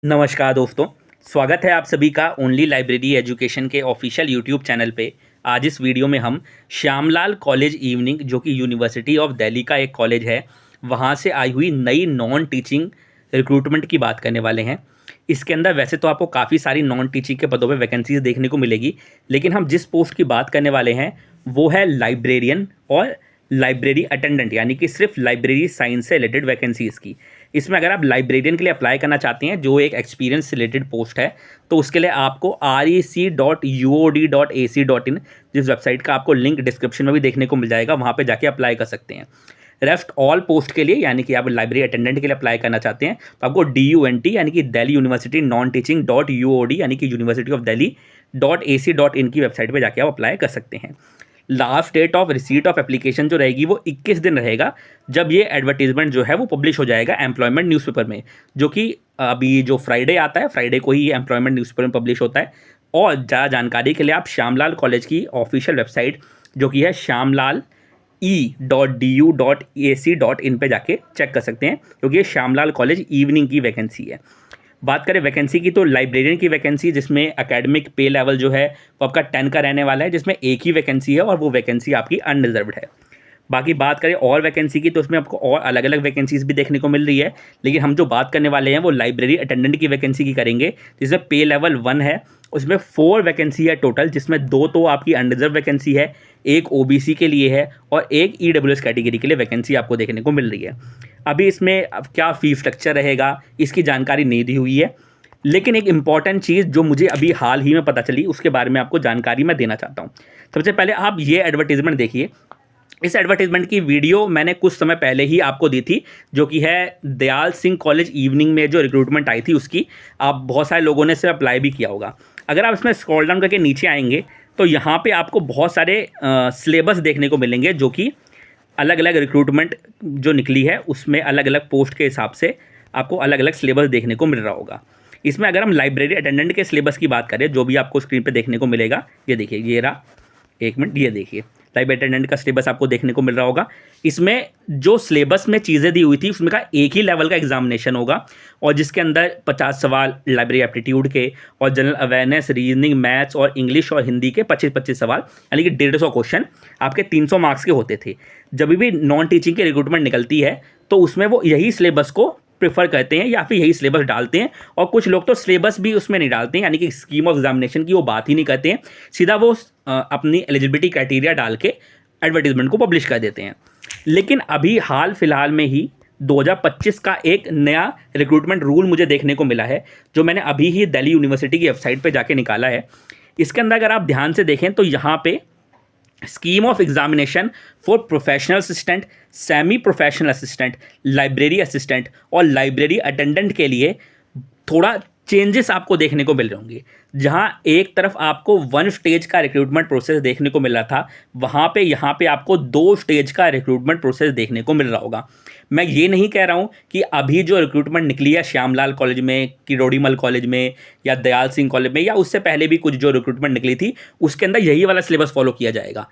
नमस्कार दोस्तों, स्वागत है आप सभी का ओनली लाइब्रेरी एजुकेशन के ऑफिशियल यूट्यूब चैनल पे। आज इस वीडियो में हम श्यामलाल कॉलेज इवनिंग, जो कि यूनिवर्सिटी ऑफ दिल्ली का एक कॉलेज है, वहाँ से आई हुई नई नॉन टीचिंग रिक्रूटमेंट की बात करने वाले हैं। इसके अंदर वैसे तो आपको काफ़ी सारी नॉन टीचिंग के पदों पे वैकेंसीज देखने को मिलेगी, लेकिन हम जिस पोस्ट की बात करने वाले हैं वो है लाइब्रेरियन और लाइब्रेरी अटेंडेंट, यानी कि सिर्फ लाइब्रेरी साइंस से रिलेटेड वैकेंसीज़ की। इसमें अगर आप लाइब्रेरियन के लिए अप्लाई करना चाहते हैं, जो एक एक्सपीरियंस रिलेटेड पोस्ट है, तो उसके लिए आपको rec.uod.ac.in, जिस वेबसाइट का आपको लिंक डिस्क्रिप्शन में भी देखने को मिल जाएगा, वहाँ पे जाके अप्लाई कर सकते हैं। रेस्ट ऑल पोस्ट के लिए, यानी कि आप लाइब्रेरी अटेंडेंट के लिए अप्लाई करना चाहते हैं, तो आपको DUNT यानी कि Delhi university non teaching .uod यानी कि यूनिवर्सिटी ऑफ दिल्ली .ac.in की वेबसाइट पर जाके आप अप्लाई कर सकते हैं। Last date of receipt of application जो रहेगी वो 21 दिन रहेगा, जब ये एडवर्टीजमेंट जो है वो पब्लिश हो जाएगा एम्प्लॉयमेंट न्यूज़पेपर में, जो कि अभी जो फ्राइडे आता है, फ्राइडे को ही एम्प्लॉयमेंट न्यूज़पेपर में पब्लिश होता है। और ज़्यादा जानकारी के लिए आप श्यामलाल कॉलेज की ऑफिशियल वेबसाइट, जो कि है shyamlal.du.ac.in पे जाके चेक कर सकते हैं, क्योंकि ये श्यामलाल कॉलेज इवनिंग की वैकेंसी है। बात करें वैकेंसी की, तो लाइब्रेरियन की वैकेंसी, जिसमें एकेडमिक पे लेवल जो है वो आपका 10 का रहने वाला है, जिसमें एक ही वैकेंसी है और वो वैकेंसी आपकी अनरिजर्व्ड है। बाकी बात करें और वैकेंसी की, तो उसमें आपको और अलग अलग वैकेंसीज भी देखने को मिल रही है, लेकिन हम जो बात करने वाले हैं वो लाइब्रेरी अटेंडेंट की वैकेंसी की करेंगे, जिसमें पे लेवल 1 है। उसमें 4 वैकेंसी है टोटल, जिसमें 2 तो आपकी अनरिजर्व वैकेंसी है, एक OBC के लिए है और एक EWS कैटेगरी के लिए वैकेंसी आपको देखने को मिल रही है। अभी इसमें अब क्या फ़ीस स्ट्रक्चर रहेगा, इसकी जानकारी नहीं दी हुई है, लेकिन एक इम्पॉर्टेंट चीज़ जो मुझे अभी हाल ही में पता चली, उसके बारे में आपको जानकारी मैं देना चाहता हूँ। सबसे पहले आप ये एडवर्टीजमेंट देखिए। इस एडवर्टीजमेंट की वीडियो मैंने कुछ समय पहले ही आपको दी थी, जो कि है दयाल सिंह कॉलेज इवनिंग में जो रिक्रूटमेंट आई थी उसकी। आप बहुत सारे लोगों ने इसे अप्लाई भी किया होगा। अगर आप इसमें स्क्रॉल डाउन करके नीचे आएंगे तो यहाँ पे आपको बहुत सारे सिलेबस देखने को मिलेंगे, जो कि अलग अलग रिक्रूटमेंट जो निकली है उसमें अलग अलग पोस्ट के हिसाब से आपको अलग अलग सिलेबस देखने को मिल रहा होगा। इसमें अगर हम लाइब्रेरी अटेंडेंट के सिलेबस की बात करें, जो भी आपको स्क्रीन पे देखने को मिलेगा, ये देखिए, ये रहा, एक मिनट, ये देखिए, लाइब्रेरी अटेंडेंट का सिलेबस आपको देखने को मिल रहा होगा। इसमें जो सिलेबस में चीज़ें दी हुई थी उसमें का एक ही लेवल का एग्जामिनेशन होगा, और जिसके अंदर 50 सवाल लाइब्रेरी एप्टीट्यूड के, और जनरल अवेयरनेस, रीजनिंग, मैथ्स और इंग्लिश और हिंदी के 25-25 सवाल, यानी कि 150 क्वेश्चन आपके 300 मार्क्स के होते थे। जब भी नॉन टीचिंग की रिक्रूटमेंट निकलती है तो उसमें वो यही सिलेबस को प्रेफर करते हैं या फिर यही सिलेबस डालते हैं, और कुछ लोग तो सिलेबस भी उसमें नहीं डालते हैं, यानी कि स्कीम ऑफ एग्जामिनेशन की वो बात ही नहीं करते हैं, सीधा वो अपनी एलिजिबिलिटी क्राइटेरिया डाल के एडवर्टीजमेंट को पब्लिश कर देते हैं। लेकिन अभी हाल फिलहाल में ही 2025 का एक नया रिक्रूटमेंट रूल मुझे देखने को मिला है, जो मैंने अभी ही दिल्ली यूनिवर्सिटी की वेबसाइट पर जाके निकाला है। इसके अंदर अगर आप ध्यान से देखें तो यहाँ पे scheme of examination for professional assistant, semi professional assistant, library assistant और लाइब्रेरी अटेंडेंट के लिए थोड़ा चेंजेस आपको देखने को मिल रहे होंगे। जहां एक तरफ आपको 1 स्टेज का रिक्रूटमेंट प्रोसेस देखने को मिल रहा था, वहां पे यहाँ पे आपको 2 स्टेज का रिक्रूटमेंट प्रोसेस देखने को मिल रहा होगा। मैं ये नहीं कह रहा हूँ कि अभी जो रिक्रूटमेंट निकली है श्यामलाल कॉलेज में, किरोड़ीमल कॉलेज में या दयाल सिंह कॉलेज में, या उससे पहले भी कुछ जो रिक्रूटमेंट निकली थी, उसके अंदर यही वाला सिलेबस फॉलो किया जाएगा।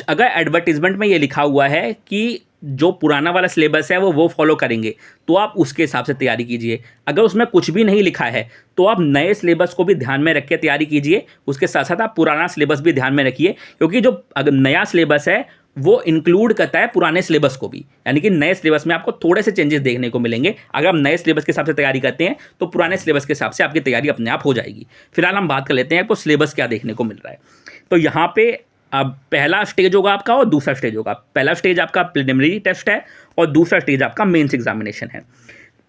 अगर एडवर्टीजमेंट में ये लिखा हुआ है कि जो पुराना वाला सिलेबस है वो फॉलो करेंगे, तो आप उसके हिसाब से तैयारी कीजिए। अगर उसमें कुछ भी नहीं लिखा है तो आप नए सिलेबस को भी ध्यान में रख के तैयारी कीजिए, उसके साथ साथ आप पुराना सिलेबस भी ध्यान में रखिए, क्योंकि जो अगर नया सिलेबस है वो इंक्लूड करता है पुराने सिलेबस को भी, यानी कि नए सिलेबस में आपको थोड़े से चेंजेस देखने को मिलेंगे। अगर आप नए सिलेबस के हिसाब से तैयारी करते हैं तो पुराने सिलेबस के हिसाब से आपकी तैयारी अपने आप हो जाएगी। फिलहाल हम बात कर लेते हैं तो सिलेबस क्या देखने को मिल रहा है। तो यहाँ पे अब पहला स्टेज होगा आपका और दूसरा स्टेज होगा। पहला स्टेज आपका प्रिलिमिनरी टेस्ट है और दूसरा स्टेज आपका मेंस एग्जामिनेशन है।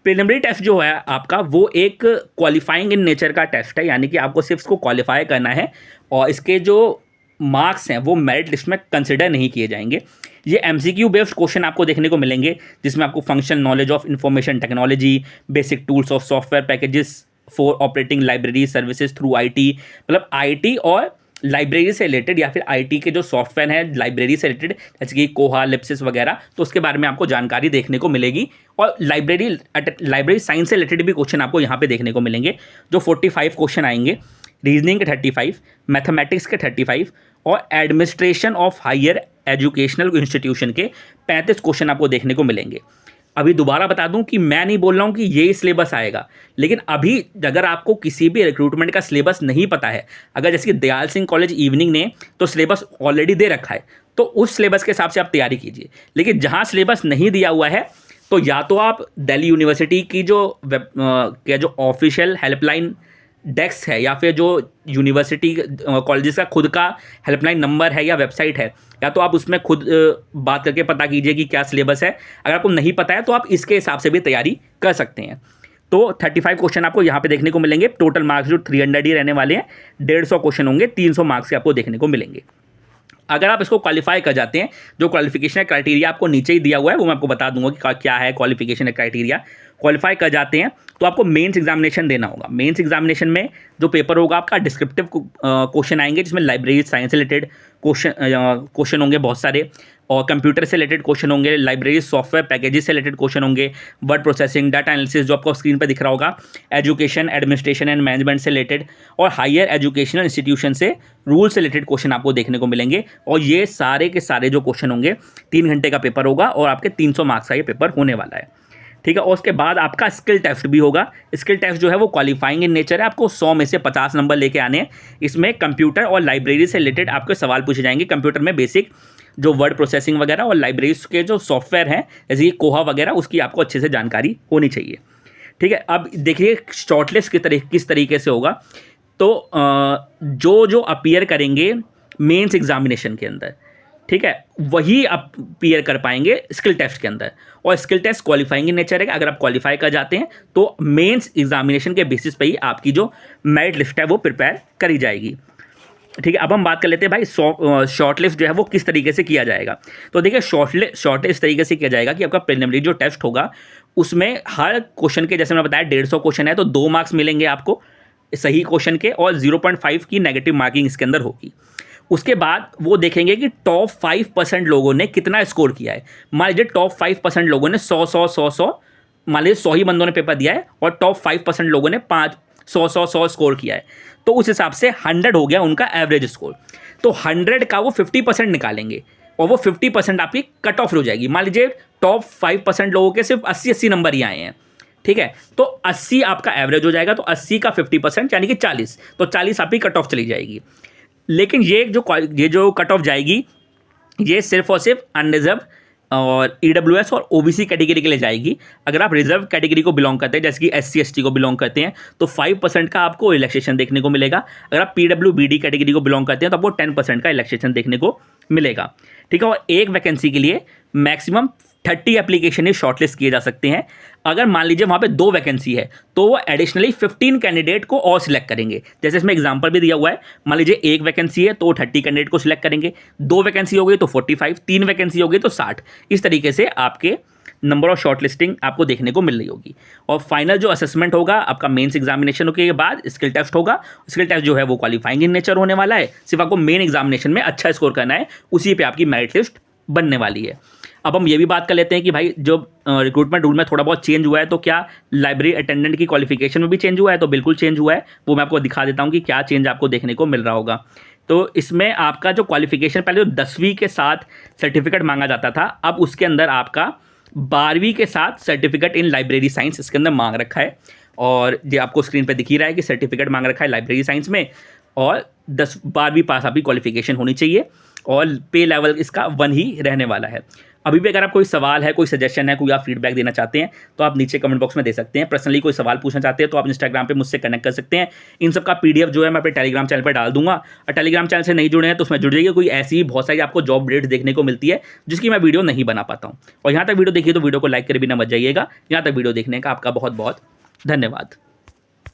प्रिलिमिनरी टेस्ट जो है आपका वो एक क्वालिफाइंग इन नेचर का टेस्ट है, यानी कि आपको सिर्फ इसको क्वालिफाई करना है और इसके जो मार्क्स हैं वो मेरिट लिस्ट में कंसिडर नहीं किए जाएंगे। ये MCQ बेस्ड क्वेश्चन आपको देखने को मिलेंगे, जिसमें आपको function knowledge of information technology, basic tools of software packages for operating library services through IT, मतलब IT और लाइब्रेरी से रिलेटेड या फिर IT के जो सॉफ्टवेयर हैं लाइब्रेरी से रिलेटेड, जैसे कि कोहा, लिप्सिस वगैरह, तो उसके बारे में आपको जानकारी देखने को मिलेगी। और लाइब्रेरी साइंस से रिलेटेड भी क्वेश्चन आपको यहाँ पे देखने को मिलेंगे, जो 45 क्वेश्चन आएंगे, रीजनिंग के 35, मैथमेटिक्स के 35 और administration of higher educational institution के 35 क्वेश्चन आपको देखने को मिलेंगे। अभी दोबारा बता दूं कि मैं नहीं बोल रहा हूं कि ये सिलेबस आएगा, लेकिन अभी अगर आपको किसी भी रिक्रूटमेंट का सिलेबस नहीं पता है, अगर जैसे कि दयाल सिंह कॉलेज इवनिंग ने तो सिलेबस ऑलरेडी दे रखा है, तो उस सिलेबस के हिसाब से आप तैयारी कीजिए। लेकिन जहां सिलेबस नहीं दिया हुआ है, तो या तो आप दिल्ली यूनिवर्सिटी की जो ऑफिशियल हेल्पलाइन डेस्क है, या फिर जो यूनिवर्सिटी कॉलेजेस का खुद का हेल्पलाइन नंबर है या वेबसाइट है, या तो आप उसमें खुद बात करके पता कीजिए कि क्या सिलेबस है। अगर आपको नहीं पता है तो आप इसके हिसाब से भी तैयारी कर सकते हैं। तो 35 क्वेश्चन आपको यहाँ पे देखने को मिलेंगे। टोटल मार्क्स जो 300 ही रहने वाले हैं, 150 क्वेश्चन होंगे, 300 मार्क्स के आपको देखने को मिलेंगे। अगर आप इसको क्वालिफाई कर जाते हैं, जो क्वालिफिकेशन क्राइटेरिया आपको नीचे ही दिया हुआ है वो मैं आपको बता दूंगा कि क्या है क्वालिफिकेशन क्राइटेरिया। क्वालिफाई कर जाते हैं तो आपको मेंस एग्जामिनेशन देना होगा। मेंस एग्जामिनेशन में जो पेपर होगा आपका, डिस्क्रिप्टिव क्वेश्चन आएंगे, जिसमें लाइब्रेरी साइंस से रिलेटेड क्वेश्चन होंगे बहुत सारे, और कंप्यूटर से रिलेटेड क्वेश्चन होंगे, लाइब्रेरी सॉफ्टवेयर पैकेजेस से रिलेटेड क्वेश्चन होंगे, वर्ड प्रोसेसिंग, डाटा एनालिसिस जो आपको स्क्रीन पर दिख रहा होगा, एजुकेशन, एडमिनिस्ट्रेशन एंड मैनेजमेंट से रिलेटेड, और हायर एजुकेशनल इंस्टीट्यूशन से रूल से रिलेटेड क्वेश्चन आपको देखने को मिलेंगे। और ये सारे के सारे जो क्वेश्चन होंगे, 3 घंटे का पेपर होगा और आपके 300 मार्क्स का ये पेपर होने वाला है। ठीक है। और उसके बाद आपका स्किल टेस्ट भी होगा। स्किल टेस्ट जो है वो क्वालिफाइंग इन नेचर है, आपको 100 में से 50 नंबर लेके आने हैं। इसमें कंप्यूटर और लाइब्रेरी से रिलेटेड आपके सवाल पूछे जाएंगे। कंप्यूटर में बेसिक जो वर्ड प्रोसेसिंग वगैरह, और लाइब्रेरीज के जो सॉफ्टवेयर हैं जैसे कि कोहा वगैरह, उसकी आपको अच्छे से जानकारी होनी चाहिए। ठीक है। अब देखिए शॉर्टलिस्ट किस तरीके से होगा। तो जो अपीयर करेंगे मेंस एग्जामिनेशन के अंदर, ठीक है, वही आप अपीयर कर पाएंगे स्किल टेस्ट के अंदर। और skill test qualifying in nature है। अगर आप क्वालिफाई कर जाते हैं तो मेंस एग्जामिनेशन के बेसिस पे ही आपकी जो मेरिट लिस्ट है वो प्रिपेयर करी जाएगी। ठीक है। अब हम बात कर लेते हैं भाई शॉर्ट लिस्ट जो है वो किस तरीके से किया जाएगा। तो देखिए शॉर्ट इस तरीके से किया जाएगा कि आपका प्रिलिमिनरी जो टेस्ट होगा उसमें हर क्वेश्चन के, जैसे मैंने बताया 150 क्वेश्चन है तो 2 मार्क्स मिलेंगे आपको सही क्वेश्चन के, और 0.5 की नेगेटिव मार्किंग इसके अंदर होगी। उसके बाद वो देखेंगे कि टॉप 5% लोगों ने कितना स्कोर किया है। मान लीजिए टॉप 5% लोगों ने 100 मान लीजिए 100 ही बंदों ने पेपर दिया है और टॉप 5% लोगों ने 100 स्कोर किया है, तो उस हिसाब से 100 हो गया उनका एवरेज स्कोर। तो 100 का वो 50% निकालेंगे और वो 50% आपकी कट ऑफ हो जाएगी। मान लीजिए टॉप 5% लोगों के सिर्फ 80 नंबर ही आए हैं, ठीक है, तो 80 आपका एवरेज हो जाएगा। तो 80 का 50% यानी कि 40, तो 40 आपकी कट ऑफ चली जाएगी। लेकिन ये जो कट ऑफ जाएगी ये सिर्फ और सिर्फ अनरिजर्व और EWS और OBC कैटेगरी के लिए जाएगी। अगर आप रिजर्व कैटेगरी को बिलोंग करते हैं, जैसे कि SC ST को बिलोंग करते हैं, तो 5% का आपको रिलैक्सेशन देखने को मिलेगा। अगर आप PWBD कैटेगरी को बिलोंग करते हैं तो आपको 10% का रिलैक्सेशन देखने को मिलेगा। ठीक है। और एक वैकेंसी के लिए मैक्सिमम 30 एप्लीकेशन ही शॉर्टलिस्ट किए जा सकते हैं। अगर मान लीजिए वहाँ पे 2 वैकेंसी है तो वो एडिशनली 15 कैंडिडेट को और सिलेक्ट करेंगे। जैसे इसमें एग्जांपल भी दिया हुआ है, मान लीजिए 1 वैकेंसी है तो 30 कैंडिडेट को सिलेक्ट करेंगे, 2 वैकेंसी हो गई तो 45, 3 वैकेंसी हो गई तो 60। इस तरीके से आपके नंबर ऑफ शॉर्टलिस्टिंग आपको देखने को मिल रही होगी। और फाइनल जो असेसमेंट होगा आपका मेंस एग्जामिनेशन के बाद स्किल टेस्ट होगा। स्किल टेस्ट जो है वो क्वालिफाइंग इन नेचर होने वाला है। सिर्फ आपको मेन एग्जामिनेशन में अच्छा स्कोर करना है, उसी पे आपकी मेरिट लिस्ट बनने वाली है। अब हम ये भी बात कर लेते हैं कि भाई जो रिक्रूटमेंट रूल में थोड़ा बहुत चेंज हुआ है, तो क्या लाइब्रेरी अटेंडेंट की क्वालिफिकेशन में भी चेंज हुआ है? तो बिल्कुल चेंज हुआ है। वो मैं आपको दिखा देता हूँ कि क्या चेंज आपको देखने को मिल रहा होगा। तो इसमें आपका जो क्वालिफिकेशन पहले जो 10वीं के साथ सर्टिफिकेट मांगा जाता था, अब उसके अंदर आपका 12वीं के साथ सर्टिफिकेट इन लाइब्रेरी साइंस इसके अंदर मांग रखा है। और ये आपको स्क्रीन पर दिख ही रहा है कि सर्टिफिकेट मांग रखा है लाइब्रेरी साइंस में, और 12वीं पास आपकी क्वालिफिकेशन होनी चाहिए, और पे लेवल इसका 1 ही रहने वाला है। अभी भी अगर आप कोई सवाल है, कोई सजेशन है, कोई आप फीडबैक देना चाहते हैं तो आप नीचे कमेंट बॉक्स में दे सकते हैं। पर्सनली कोई सवाल पूछना चाहते हैं तो आप इंस्टाग्राम पे मुझसे कनेक्ट कर सकते हैं। इन सब का PDF जो है मैं अपने टेलीग्राम चैनल पर डाल दूंगा। और टेलीग्राम चैनल से नहीं जुड़े हैं तो उसमें जुड़ जाइए। कोई ऐसी बहुत सारी आपको जॉब अपडेट्स देखने को मिलती है जिसकी मैं वीडियो नहीं बना पाता हूँ। और यहाँ तक वीडियो देखिए तो वीडियो को लाइक कर भी ना मत जाइएगा। यहाँ तक वीडियो देखने का आपका बहुत बहुत धन्यवाद।